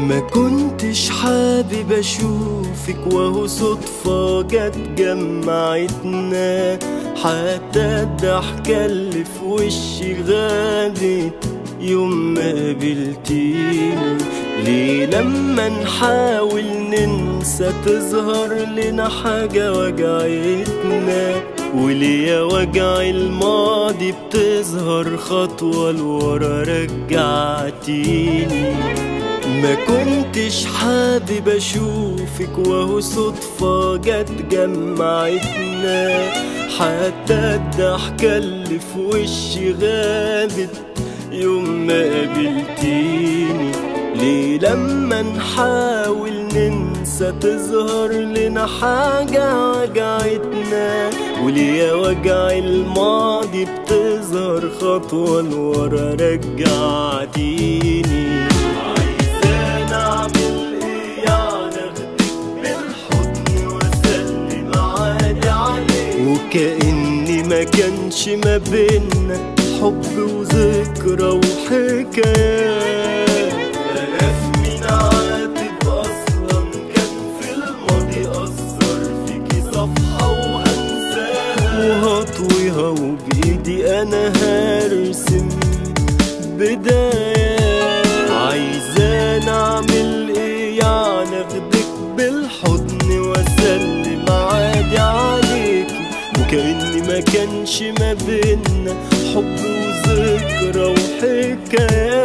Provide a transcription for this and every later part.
ما كنتش حابب اشوفك وهو صدفة جت جمعتنا، حتى الضحكة اللي في وشي غابت يوم ما قابلتيني. ليه لما نحاول ننسى تظهر لنا حاجة وجعتنا؟ وليه يا وجع الماضي بتظهر خطوة لورا رجعتيني؟ ما كنتش حابب اشوفك وهو صدفة جت جمعتنا، حتى الضحكة اللي في وشي غابت يوم ما قابلتيني. ليه لما نحاول ننسى تظهر لنا حاجة وجعتنا؟ وليه يا وجع الماضي بتظهر خطوة لورا رجعتيني؟ عايزة نعمل ايه يعني؟ اخدك بالحضن واسلم عادي عليك، وكأني ما كانش ما بينا حب وذكرى وحكايات. أنا في مين عاتب أصلا؟ كان في الماضي أثر فيكي صفحة وهنساها وهطويها، وبإيدي أنا هرسم بدايات. عايزة نعمل إيه يعني؟ أخدك بالحضن وأسلم عادي عليكي، وكأني ما كانش ما بينا حب وذكرى وحكايات.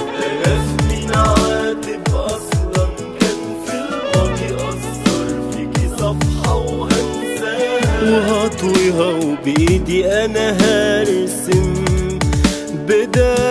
أنا في مين عاتب أصلا؟ كان في الماضي أثر فيكي صفحة وهنساها وهطويها، وبإيدي أنا هرسم بدايات.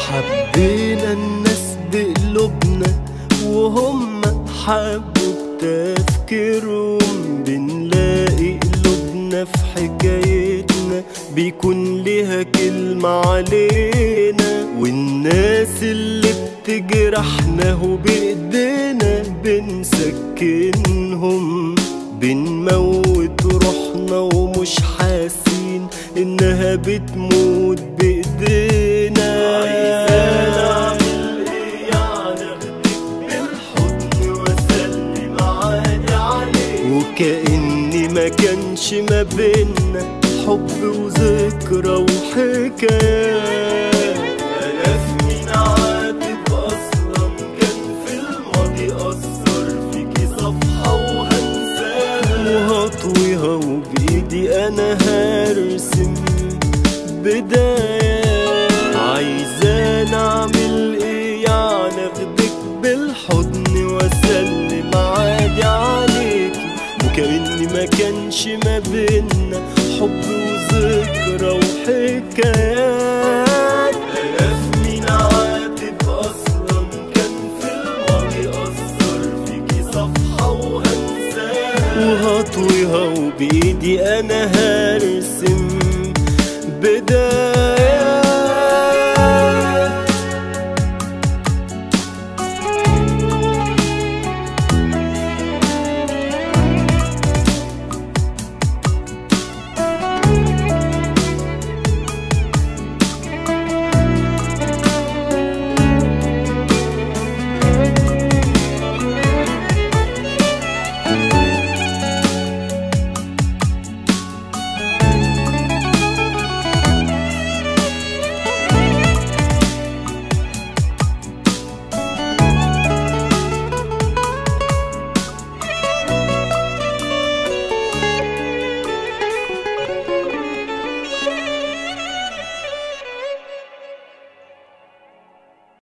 حبينا الناس بقلوبنا وهم حبوا بتفكيرهم، بنلاقي قلوبنا في حكايتنا بيكون ليها كلمة علينا، والناس اللي بتجرحنا وبإيدينا بنسكنهم، بنموت روحنا ومش حاسين إنها بتموت بإيدينا. وكأني ما كانش ما بينا حب وذكرى وحكايات. أنا في مين عاتب أصلا؟ كان في الماضي أثر فيكي صفحة وهنساها وهطويها، وبإيدي أنا هرسم بدايات. عايزة نعمل إيه يعني؟ أخدك بالحضن وأسلم عادي عليكي، وكأني ما كانش ما بينا حب وذكرى وحكايات. أنا في مين عاتب أصلا؟ كان في الماضي أثر فيكي صفحة وهنساها وهطويها، وبإيدي أنا هرسم بدايات.